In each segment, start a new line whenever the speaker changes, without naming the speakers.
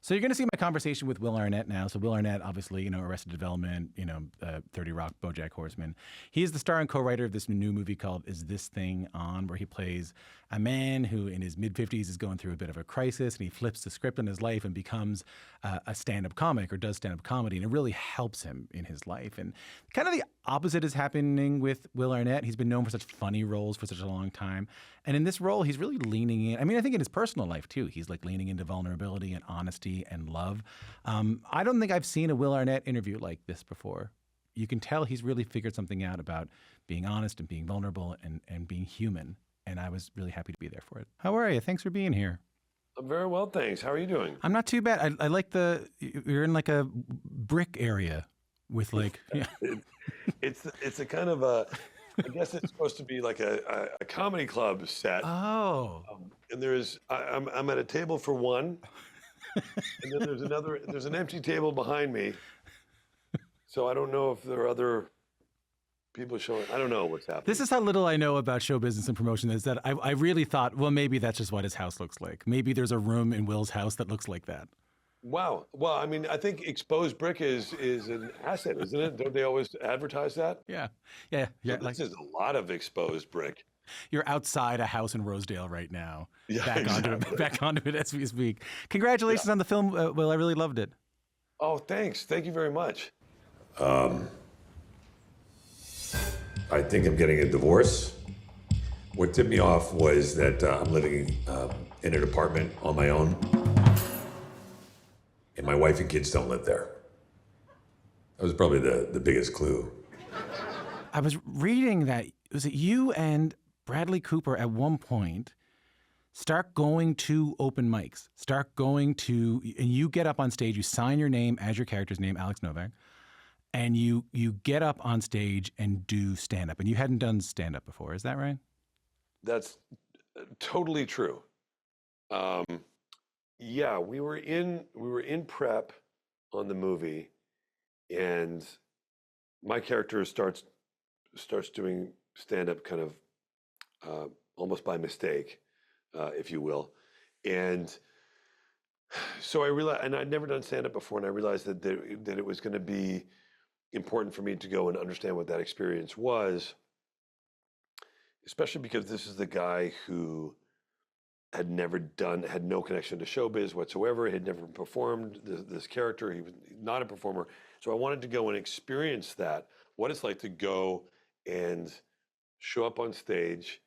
So you're going to see my conversation with Will Arnett now. So Will Arnett, obviously, Arrested Development, 30 Rock, BoJack Horseman. He is the star and co-writer of this new movie called Is This Thing On, where he plays a man who in his mid-50s is going through a bit of a crisis, and he flips the script in his life and becomes a stand-up comic or does stand-up comedy, and it really helps him in his life. And kind of the opposite is happening with Will Arnett. He's been known for such funny roles for such a long time. And in this role, he's really leaning in. I mean, I think in his personal life, too, he's like leaning into vulnerability and honesty and love. I don't think I've seen a Will Arnett interview like this before. You can tell he's really figured something out about being honest and being vulnerable and being human. And I was really happy to be there for it. How are you? Thanks for being here.
I'm very well, thanks. How are you doing?
I'm not too bad. I like you're in like a brick area with like, yeah.
It's a kind of a, I guess it's supposed to be like a comedy club set.
Oh.
And I'm at a table for one, and then there's an empty table behind me. So I don't know if there are other people showing. I don't know what's happening.
This is how little I know about show business and promotion is that I really thought, well, maybe that's just what his house looks like. Maybe there's a room in Will's house that looks like that.
Wow. Well, I mean, I think exposed brick is an asset, isn't it? Don't they always advertise that?
Yeah.
So this is a lot of exposed brick.
You're outside a house in Rosedale right now.
Yeah,
back onto it as we speak. Congratulations on the film, Will. I really loved it.
Oh, thanks. Thank you very much.
I think I'm getting a divorce. What tipped me off was that I'm living in an apartment on my own, and my wife and kids don't live there. That was probably the biggest clue.
I was reading that, was it you and Bradley Cooper at one point start going to open mics, and you get up on stage, you sign your name as your character's name, Alex Novak, and you get up on stage and do stand-up. And you hadn't done stand-up before, is that right?
That's totally true. Yeah, we were in prep on the movie, and my character starts doing stand-up kind of almost by mistake, if you will. And so I realized, and I'd never done stand-up before, and I realized that it was going to be important for me to go and understand what that experience was, especially because this is the guy who had no connection to showbiz whatsoever, had never performed this character, he was not a performer. So I wanted to go and experience that, what it's like to go and show up on stage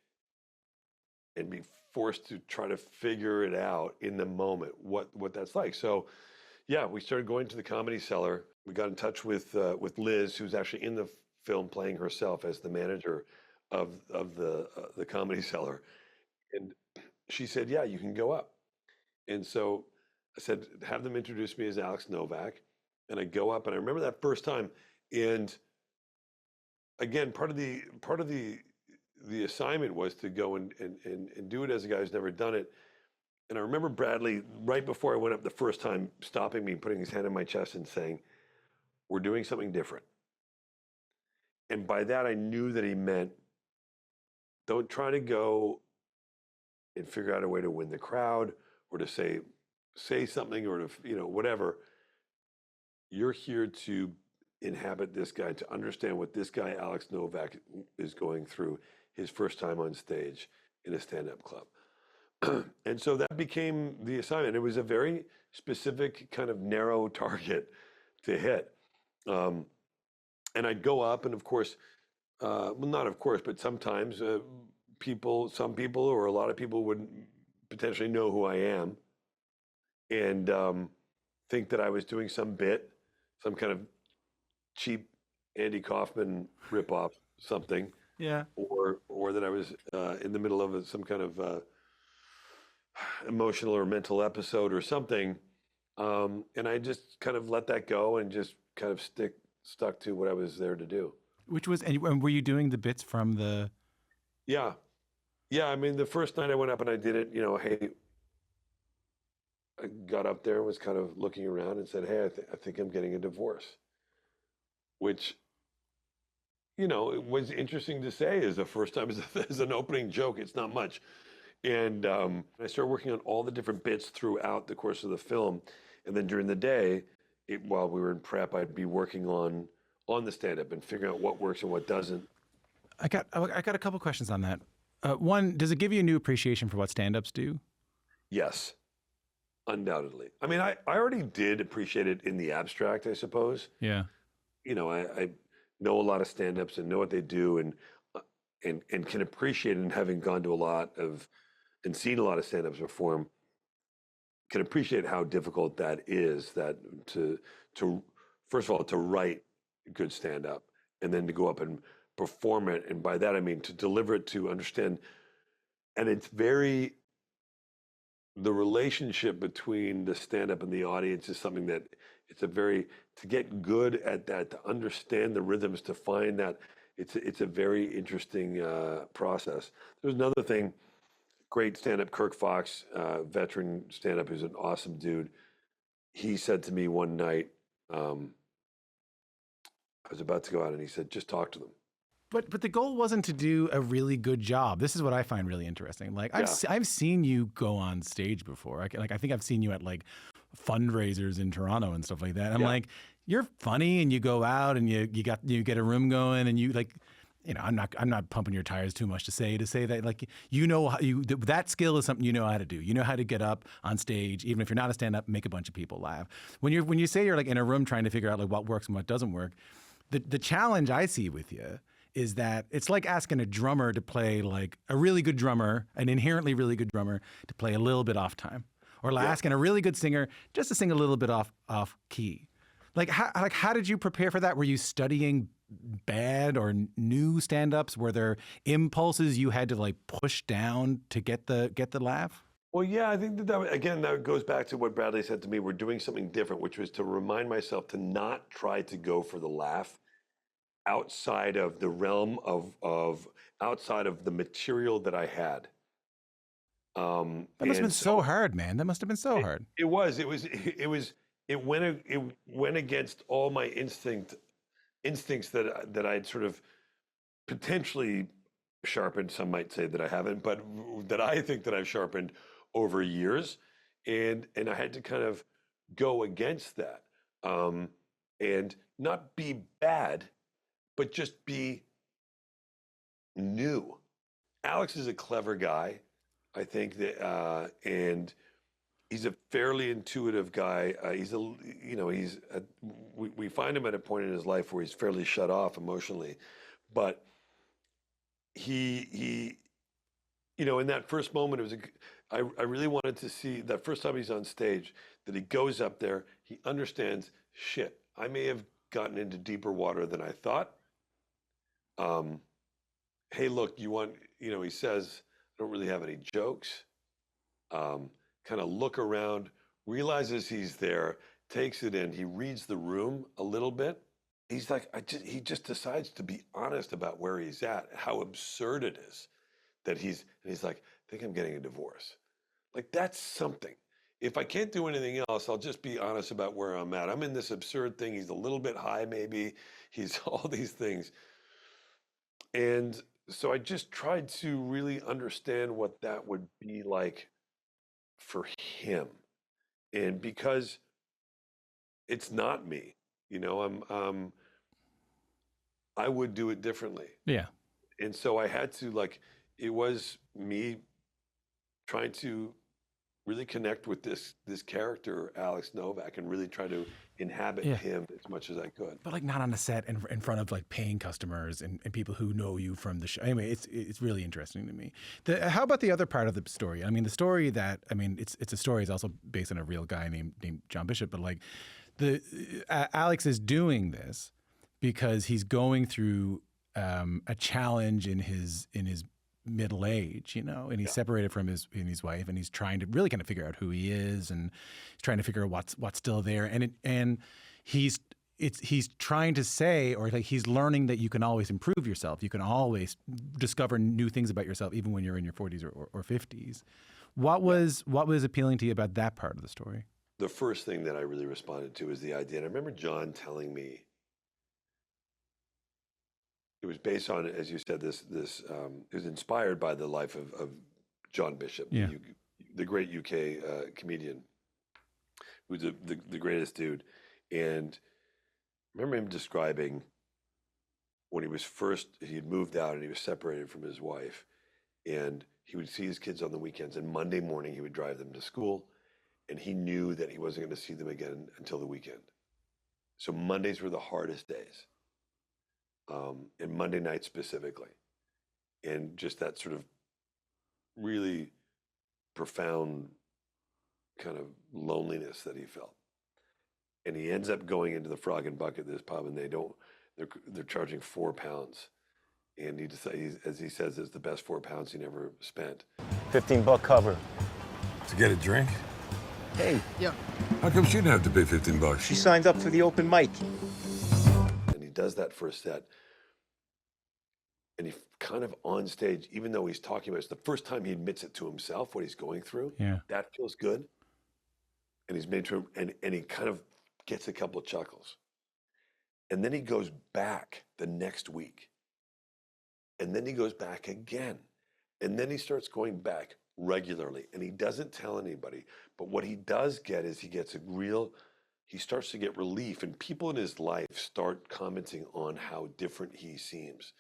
and be forced to try to figure it out in the moment, what that's like. So yeah, we started going to the Comedy Cellar. We got in touch with Liz, who's actually in the film playing herself as the manager of the Comedy Cellar. And she said, yeah, you can go up. And so I said, have them introduce me as Alex Novak. And I go up, and I remember that first time. And again, part of the assignment was to go and do it as a guy who's never done it. And I remember Bradley, right before I went up the first time, stopping me, putting his hand on my chest and saying, we're doing something different. And by that, I knew that he meant, don't try to go and figure out a way to win the crowd or to say something or to, whatever. You're here to inhabit this guy, to understand what this guy, Alex Novak, is going through his first time on stage in a stand-up club. And so that became the assignment. It was a very specific kind of narrow target to hit. And I'd go up, and of course, well, not of course, but sometimes some people or a lot of people would potentially know who I am and think that I was doing some bit, some kind of cheap Andy Kaufman ripoff something.
Yeah.
Or that I was in the middle of some kind of emotional or mental episode or something. And I just kind of let that go and just kind of stuck to what I was there to do.
Which was, and were you doing the bits from the?
Yeah. I mean, the first night I went up and I did it, hey, I got up there and was kind of looking around and said, hey, I think I'm getting a divorce. Which, it was interesting to say as the first time as an opening joke. It's not much. And I started working on all the different bits throughout the course of the film. And then during the day, while we were in prep, I'd be working on the stand-up and figuring out what works and what doesn't.
I got a couple questions on that. One, does it give you a new appreciation for what stand-ups do?
Yes, undoubtedly. I mean, I already did appreciate it in the abstract, I suppose.
Yeah.
You know, I know a lot of stand-ups and know what they do, and can appreciate it. And having gone to a lot of and seen a lot of stand-ups perform, can appreciate how difficult that is. That to first of all to write good stand-up, and then to go up and perform it, and by that I mean to deliver it, to understand. And it's very, the relationship between the stand-up and the audience is something that to get good at that, to understand the rhythms, to find that it's a very interesting process. There's another thing, great stand-up, Kirk Fox, veteran stand-up, who's an awesome dude. He said to me one night, I was about to go out, and he said, just talk to them.
But the goal wasn't to do a really good job. This is what I find really interesting. Like I've seen you go on stage before. I think I've seen you at like fundraisers in Toronto and stuff like that. I'm like, you're funny, and you go out and you get a room going, and you like, you know, I'm not pumping your tires too much to say that, like, you know, that skill is something you know how to do. You know how to get up on stage, even if you're not a stand-up, make a bunch of people laugh. When you say you're like in a room trying to figure out like what works and what doesn't work, the challenge I see with you is that it's like asking a drummer to play, like a really good drummer, an inherently really good drummer, to play a little bit off time, or like asking a really good singer just to sing a little bit off key. Like how did you prepare for that? Were you studying bad or new stand-ups? Were there impulses you had to like push down to get the laugh?
Well, yeah, I think that goes back to what Bradley said to me. We're doing something different, which was to remind myself to not try to go for the laugh outside of the realm of outside of the material that I had.
That must have been so hard, man. That must have been so hard.
It went against all my instincts that I'd sort of potentially sharpened. Some might say that I haven't, but that I think that I've sharpened over years, and I had to kind of go against that, and not be bad, but just be new. Alex is a clever guy, I think that, and he's a fairly intuitive guy. We find him at a point in his life where he's fairly shut off emotionally, but he in that first moment, I really wanted to see that first time he's on stage, that he goes up there, he understands, shit, I may have gotten into deeper water than I thought. Hey, look, he says, I don't really have any jokes. Kind of look around, realizes he's there, takes it in. He reads the room a little bit. He's like, he just decides to be honest about where he's at, how absurd it is that he's like, I think I'm getting a divorce. Like, that's something. If I can't do anything else, I'll just be honest about where I'm at. I'm in this absurd thing. He's a little bit high, maybe. He's all these things. And so I just tried to really understand what that would be like for him. And because it's not me, I would do it differently.
Yeah.
And so I had to, it was me trying to really connect with this character, Alex Novak, and really try to inhabit him as much as I could.
But like not on a set in front of like paying customers and people who know you from the show. Anyway, it's really interesting to me. How about the other part of the story? I mean, the story it's a story is also based on a real guy named John Bishop, but like Alex is doing this because he's going through a challenge in his middle age, and he's separated from his wife, and he's trying to really kind of figure out who he is, and he's trying to figure out what's still there, and he's trying to say, or like he's learning that you can always improve yourself, you can always discover new things about yourself, even when you're in your 40s or 50s. What was appealing to you about that part of the story?
The first thing that I really responded to is the idea, and I remember John telling me. It was based on, as you said, it was inspired by the life of John Bishop, the great UK comedian. who's the greatest dude. And I remember him describing when he had moved out and he was separated from his wife, and he would see his kids on the weekends, and Monday morning he would drive them to school, and he knew that he wasn't going to see them again until the weekend. So Mondays were the hardest days, and Monday night specifically, and just that sort of really profound kind of loneliness that he felt. And he ends up going into the Frog and Bucket, this pub, and they're charging £4. And he decides, as he says, it's the best £4 he never spent.
$15 cover.
To get a drink?
Hey,
Yeah.
How come she didn't have to pay $15?
she signed up for the open mic.
And he does that for a set. And he kind of on stage, even though he's talking about it, it's the first time he admits it to himself, what he's going through.
Yeah.
That feels good. And he's made to, and he kind of gets a couple of chuckles. And then he goes back the next week. And then he goes back again. And then he starts going back regularly. And he doesn't tell anybody. But what he does get is he starts to get relief. And people in his life start commenting on how different he seems.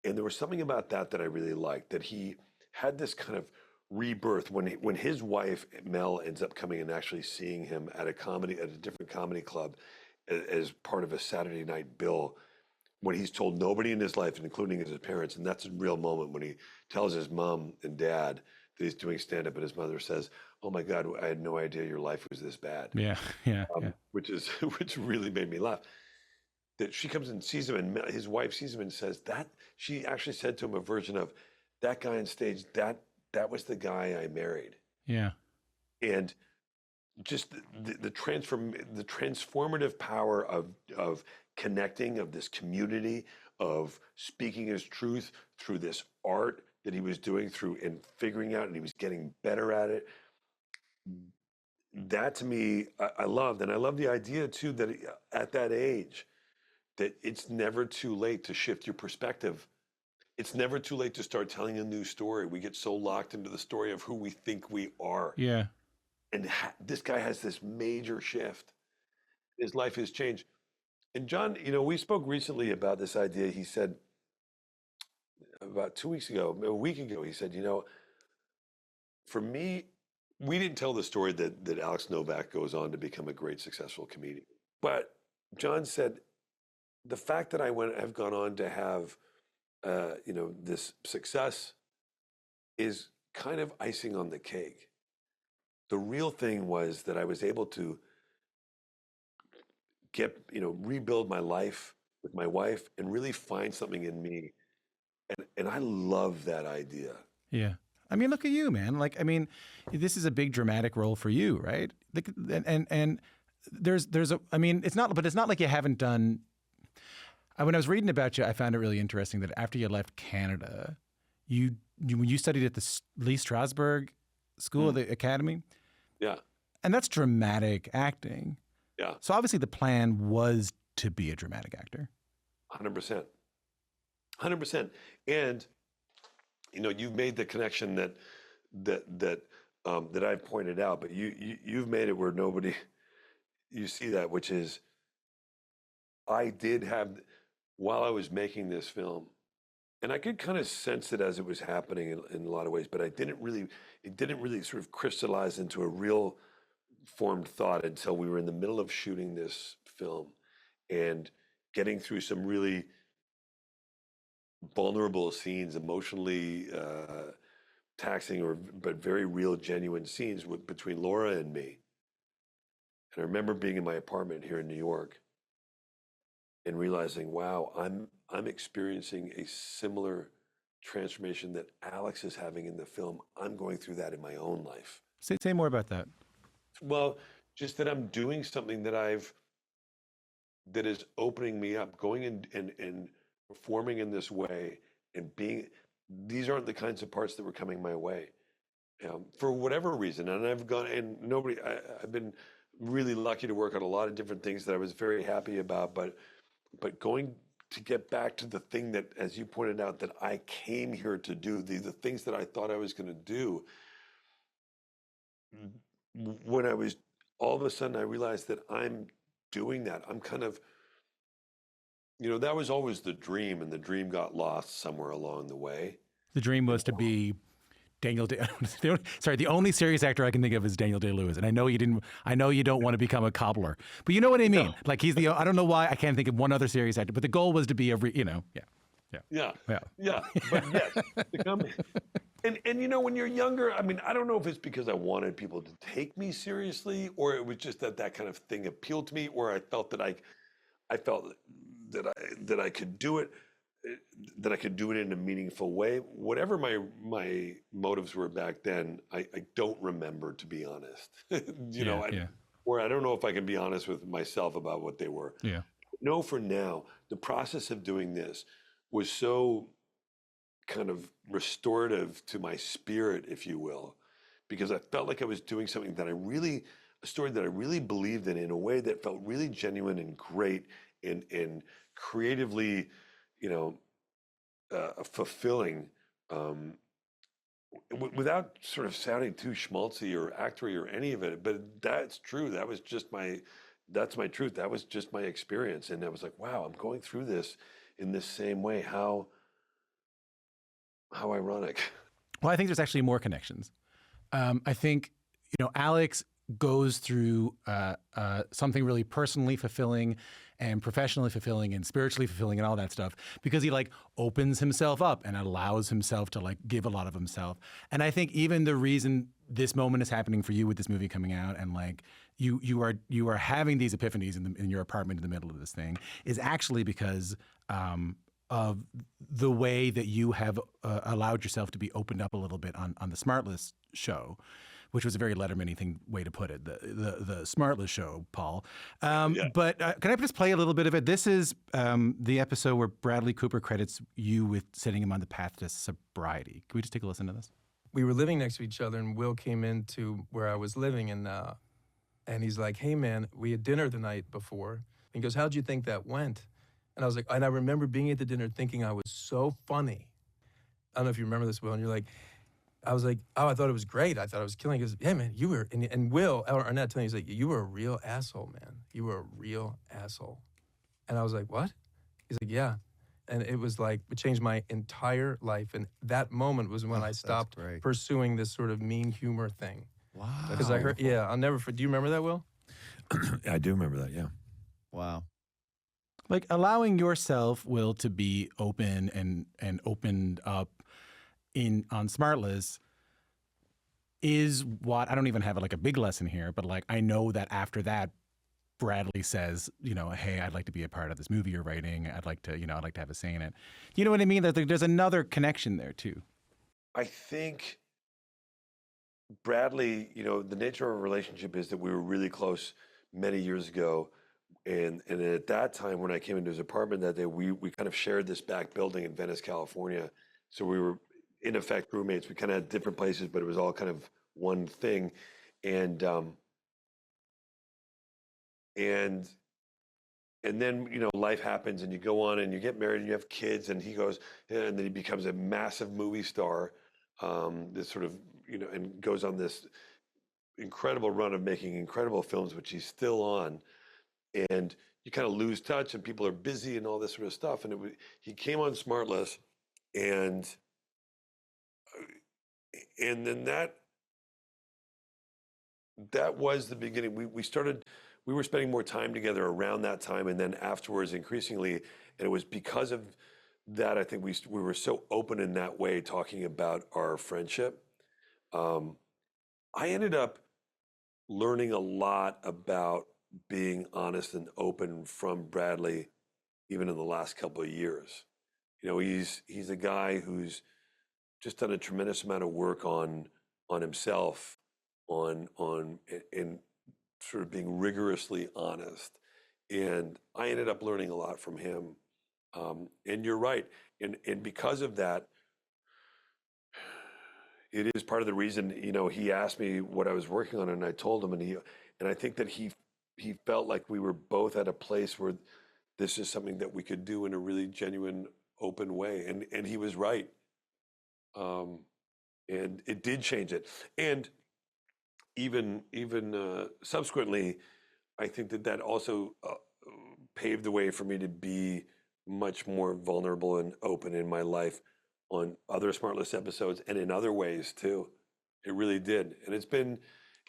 And there was something about that I really liked, that he had this kind of rebirth when his wife Mel ends up coming and actually seeing him at a different comedy club as part of a Saturday night bill, when he's told nobody in his life, including his parents. And that's a real moment when he tells his mom and dad that he's doing stand-up, and his mother says, "Oh my God, I had no idea your life was this bad."
Yeah. Yeah.
Which really made me laugh. That she comes and sees him, and his wife sees him and says that she actually said to him a version of, "That guy on stage, that was the guy I married."
Yeah.
And just the transformative power of connecting, of this community, of speaking his truth through this art that he was doing and figuring out, and he was getting better at it. That to me, I loved. And I love the idea too, that at that age, that it's never too late to shift your perspective. It's never too late to start telling a new story. We get so locked into the story of who we think we are.
Yeah.
And this guy has this major shift. His life has changed. And John, we spoke recently about this idea. He said about 2 weeks ago, a week ago, he said, for me, we didn't tell the story that Alex Novak goes on to become a great, successful comedian. But John said, the fact that I've gone on to have, this success is kind of icing on the cake. The real thing was that I was able to rebuild my life with my wife and really find something in me. And I love that idea.
Yeah. I mean, look at you, man. This is a big dramatic role for you, right? And it's not like you haven't done. When I was reading about you, I found it really interesting that after you left Canada, when you studied at the Lee Strasberg School of the Academy.
Yeah.
And that's dramatic acting.
Yeah.
So obviously the plan was to be a dramatic actor.
100%. 100%. And, you've made the connection that I've pointed out, but you've made it where nobody, you see that, which is, I did have, while I was making this film, and I could kind of sense it as it was happening in a lot of ways, but it didn't really sort of crystallize into a real formed thought until we were in the middle of shooting this film and getting through some really vulnerable scenes, emotionally taxing, but very real, genuine scenes between Laura and me. And I remember being in my apartment here in New York and realizing, wow, I'm experiencing a similar transformation that Alex is having in the film. I'm going through that in my own life.
Say more about that.
Well, just that I'm doing something that is opening me up, going and performing in this way, and these aren't the kinds of parts that were coming my way, for whatever reason. And I've been really lucky to work on a lot of different things that I was very happy about, but going to get back to the thing that, as you pointed out, that I came here to do, the things that I thought I was going to do. When I was all of a sudden I realized that I'm doing that. I'm kind of, that was always the dream, and the dream got lost somewhere along the way.
The dream was to be Daniel Day. Sorry, the only serious actor I can think of is Daniel Day-Lewis, and I know you didn't. I know you don't want to become a cobbler, but you know what I mean.
No.
Like he's the. I don't know why I can't think of one other serious actor, but the goal was to be every.
Yeah. But yes, the company. And when you're younger, I mean, I don't know if it's because I wanted people to take me seriously, or it was just that kind of thing appealed to me, or I felt that I felt that I could do it, that I could do it in a meaningful way. Whatever my motives were back then, I don't remember, to be honest. Or I don't know if I can be honest with myself about what they were.
Yeah.
No, for now, the process of doing this was so kind of restorative to my spirit, if you will, because I felt like I was doing something a story that I really believed in a way that felt really genuine and great and creatively, fulfilling, without sort of sounding too schmaltzy or actory or any of it. But that's true. That's my truth. That was just my experience. And I was like, wow, I'm going through this in this same way. How ironic.
Well, I think there's actually more connections. I think Alex goes through something really personally fulfilling and professionally fulfilling and spiritually fulfilling and all that stuff because he opens himself up and allows himself to give a lot of himself. And I think even the reason this moment is happening for you with this movie coming out and you are having these epiphanies in your apartment in the middle of this thing is actually because of the way that you have allowed yourself to be opened up a little bit on the Smartless show, which was a very Letterman-y way to put it, the Smartless show, Paul.
Yeah.
But can I just play a little bit of it? This is the episode where Bradley Cooper credits you with setting him on the path to sobriety. Can we just take a listen to this?
We were living next to each other, and Will came into where I was living, and he's like, "Hey, man, we had dinner the night before." And he goes, "How'd you think that went?" And I was like, and I remember being at the dinner thinking I was so funny. I don't know if you remember this, Will, and you're like, I was like, oh, I thought it was great. I thought I was killing it. He goes, yeah, man, you were, and Will Arnett telling me, he's like, you were a real asshole, man. You were a real asshole. And I was like, what? He's like, yeah. And it was like, it changed my entire life. And that moment was when I stopped pursuing this sort of mean humor thing.
Wow.
Because I heard, I'll never forget. Do you remember that, Will?
I do remember that, yeah.
Wow.
Allowing yourself, Will, to be open and opened up on Smartless is what I don't even have a big lesson here, but I know that after that, Bradley says, hey, I'd like to be a part of this movie you're writing. I'd like to have a say in it. You know what I mean? There's another connection there too.
I think Bradley, the nature of our relationship is that we were really close many years ago. And at that time, when I came into his apartment that day, we kind of shared this back building in Venice, California. So we were, in effect, roommates. We kind of had different places, but it was all kind of one thing. And then, life happens and you go on and you get married and you have kids and he goes, and then he becomes a massive movie star, this sort of, and goes on this incredible run of making incredible films, which he's still on. And you kind of lose touch and people are busy and all this sort of stuff. And he came on Smartless and then that was the beginning. We were spending more time together around that time and then afterwards increasingly. And it was because of that, I think we were so open in that way, talking about our friendship. I ended up learning a lot about being honest and open from Bradley, even in the last couple of years. He's a guy who's just done a tremendous amount of work on himself, on sort of being rigorously honest. And I ended up learning a lot from him. And you're right. And because of that, it is part of the reason, he asked me what I was working on and I told him and I think that he felt like we were both at a place where this is something that we could do in a really genuine, open way. And he was right. And it did change it. And even subsequently, I think that also paved the way for me to be much more vulnerable and open in my life on other Smartless episodes and in other ways too. It really did, and it's been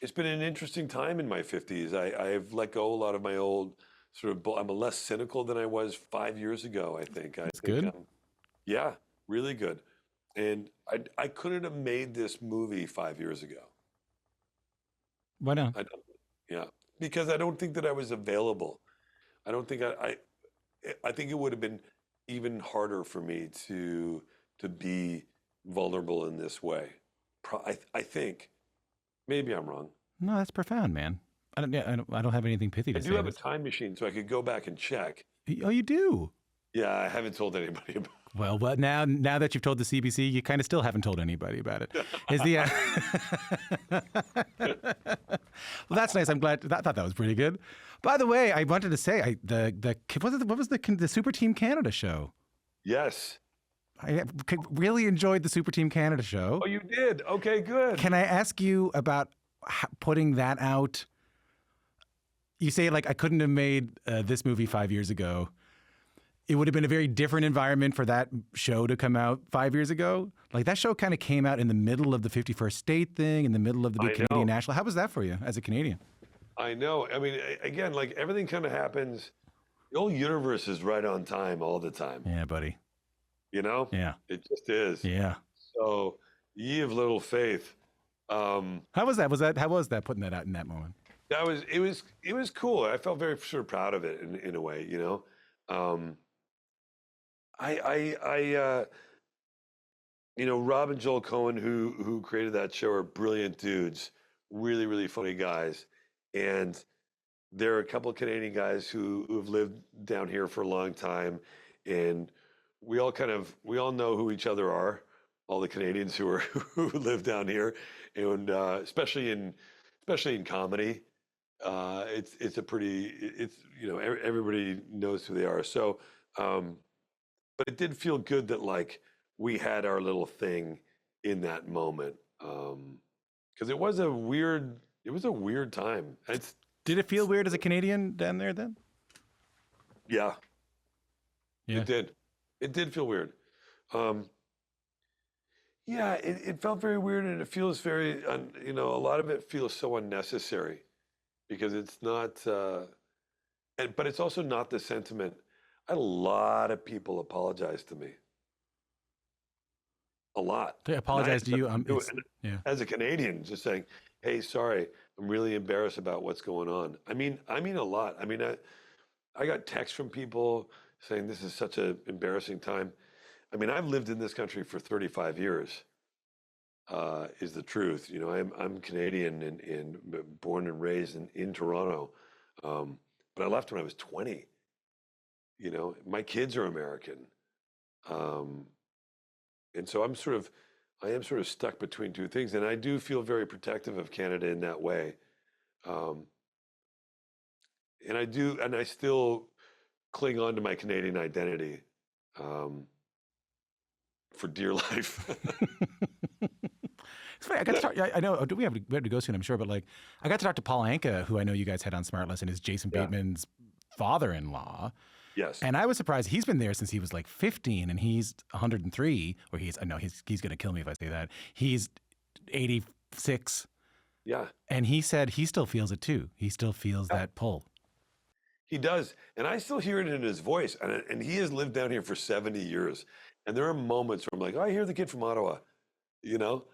an interesting time in my 50s. I've let go a lot of my old I'm less cynical than I was 5 years ago. I think.
That's good.
Yeah, really good. And I couldn't have made this movie 5 years ago.
Why not?
Yeah, because I don't think that I was available. I don't think I think it would have been even harder for me to be vulnerable in this way. I think. Maybe I'm wrong.
No, that's profound, man. I don't have anything pithy to
I
say.
do have a time machine, so I could go back and check.
Oh, you do?
Yeah, I haven't told anybody about it.
Well, but now that you've told the CBC, you kind of still haven't told anybody about it. Is the well, that's nice. I'm glad. I thought that was pretty good. By the way, I wanted to say what was the Super Team Canada show?
Yes.
I really enjoyed the Super Team Canada show.
Oh, you did? Okay, good.
Can I ask you about putting that out? You say, like, I couldn't have made this movie 5 years ago. It would have been a very different environment for that show to come out 5 years ago. Like, that show kind of came out in the middle of the 51st state thing, in the middle of the big Canadian National. How was that for you as a Canadian?
I know. I mean, again, like, everything kind of happens. The whole universe is right on time all the time.
Yeah, buddy.
You know?
Yeah.
It just is.
Yeah.
So, ye of little faith.
How was that? How was that putting that out in that moment?
It was cool. I felt very sort of proud of it in a way, you know. You know, Rob and Joel Cohen, who created that show, are brilliant dudes, really, really funny guys. And there are a couple of Canadian guys who've lived down here for a long time, and we all know who each other are, all the Canadians who live down here, and especially in comedy, you know, everybody knows who they are. So, but it did feel good that, like, we had our little thing in that moment, because it was a weird time.
Did it feel weird as a Canadian down there then?
Yeah.
Yeah.
It did feel weird. Yeah, it felt very weird, and it feels very, you know, a lot of it feels so unnecessary, because it's not, but it's also not the sentiment. I had a lot of people apologize to me. A lot.
They apologize to you.
Yeah. As a Canadian, just saying, "Hey, sorry, I'm really embarrassed about what's going on." I mean a lot. I mean, I got texts from people saying this is such an embarrassing time. I mean, I've lived in this country for 35 years. Is the truth. You know, I'm Canadian and born and raised in Toronto, but I left when I was 20. You know, my kids are American. And so I am sort of stuck between two things, and I do feel very protective of Canada in that way. And I still cling on to my Canadian identity for dear life.
It's funny. I got to talk. I know. We have to go soon, I'm sure. But, like, I got to talk to Paul Anka, who I know you guys had on Smartless, and is Jason Bateman's father-in-law.
Yes.
And I was surprised. He's been there since he was like 15, and he's 103. Or he's going to kill me if I say that. He's 86.
Yeah.
And he said he still feels it too. He still feels that pull. He
does. And I still hear it in his voice. And he has lived down here for 70 years. And there are moments where I'm like, oh, I hear the kid from Ottawa, you know,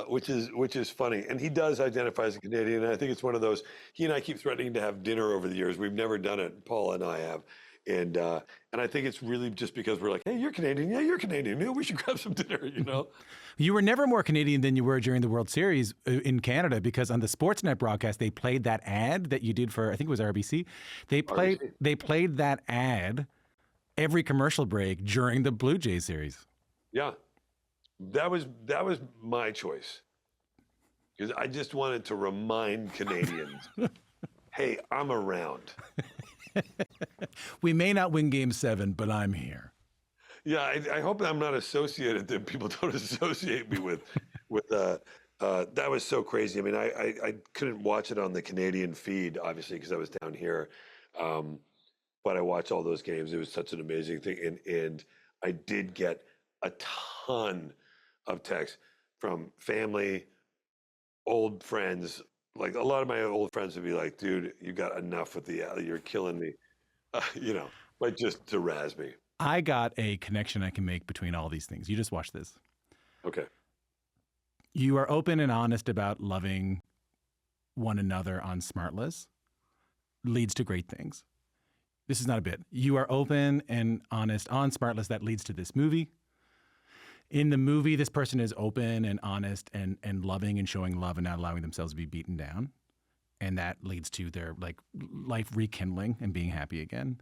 which is funny. And he does identify as a Canadian. And I think it's one of those, he and I keep threatening to have dinner over the years. We've never done it. Paul and I have. And I think it's really just because we're like, hey, you're Canadian. Yeah, you're Canadian. Yeah, we should grab some dinner, you know?
You were never more Canadian than you were during the World Series in Canada, because on the Sportsnet broadcast, they played that ad that you did for, I think it was RBC. They played that ad every commercial break during the Blue Jays series.
Yeah, that was my choice, because I just wanted to remind Canadians, hey, I'm around.
We may not win Game 7, but I'm here. Yeah,
I hope I'm not associated, that people don't associate me with That was so crazy. I mean, I couldn't watch it on the Canadian feed, obviously, because I was down here. But I watched all those games. It was such an amazing thing. And I did get a ton of texts from family, old friends. Like a lot of my old friends would be like, dude, you got enough with the, you're killing me, but just to razz me.
I got a connection I can make between all these things. You just watch this.
Okay.
You are open and honest about loving one another on Smartless leads to great things. This is not a bit. You are open and honest on Smartless. That leads to this movie. In the movie, this person is open and honest and loving and showing love and not allowing themselves to be beaten down. And that leads to their like life rekindling and being happy again.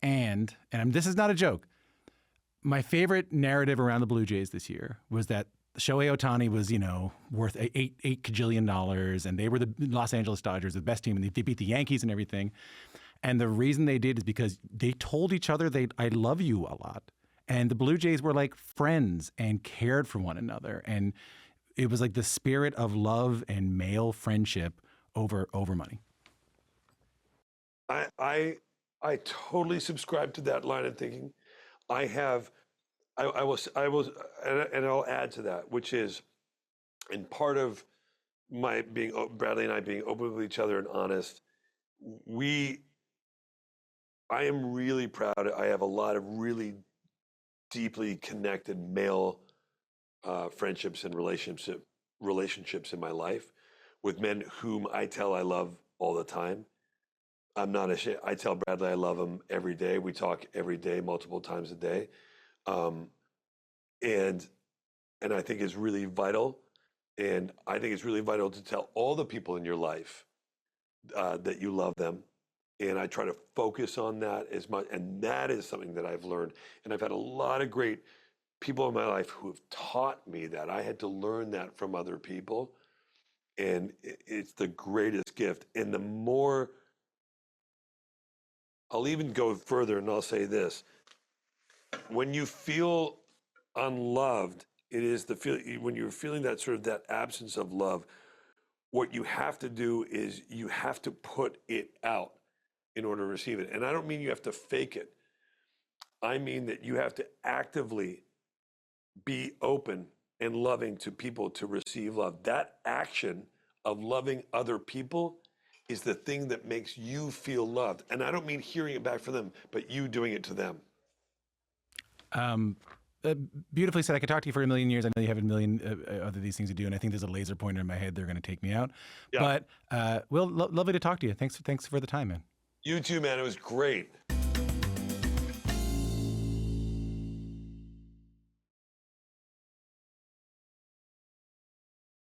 And this is not a joke. My favorite narrative around the Blue Jays this year was that Shohei Ohtani was, worth $8 kajillion, and they were the Los Angeles Dodgers, the best team, and they beat the Yankees and everything. And the reason they did is because they told each other I love you a lot. And the Blue Jays were like friends and cared for one another. And it was like the spirit of love and male friendship over money.
I totally subscribe to that line of thinking. I will, and I'll add to that, which is, and part of my Bradley and I being open with each other and honest, I am really proud. I have a lot of really deeply connected male friendships and relationships in my life with men whom I tell I love all the time. I'm not ashamed. I tell Bradley I love him every day. We talk every day, multiple times a day. And I think it's really vital. And I think it's really vital to tell all the people in your life that you love them. And I try to focus on that as much. And that is something that I've learned. And I've had a lot of great people in my life who have taught me that. I had to learn that from other people. And it's the greatest gift. And the more, I'll even go further and I'll say this. When you feel unloved, it is when you're feeling that sort of that absence of love, what you have to do is you have to put it out in order to receive it. And I don't mean you have to fake it. I mean that you have to actively be open and loving to people to receive love. That action of loving other people is the thing that makes you feel loved. And I don't mean hearing it back from them, but you doing it to them.
Beautifully said. I could talk to you for a million years. I know you have a million other these things to do, and I think there's a laser pointer in my head. They're going to take me out. Yeah. But Will, lovely to talk to you. Thanks for the time, man.
You too, man. It was great.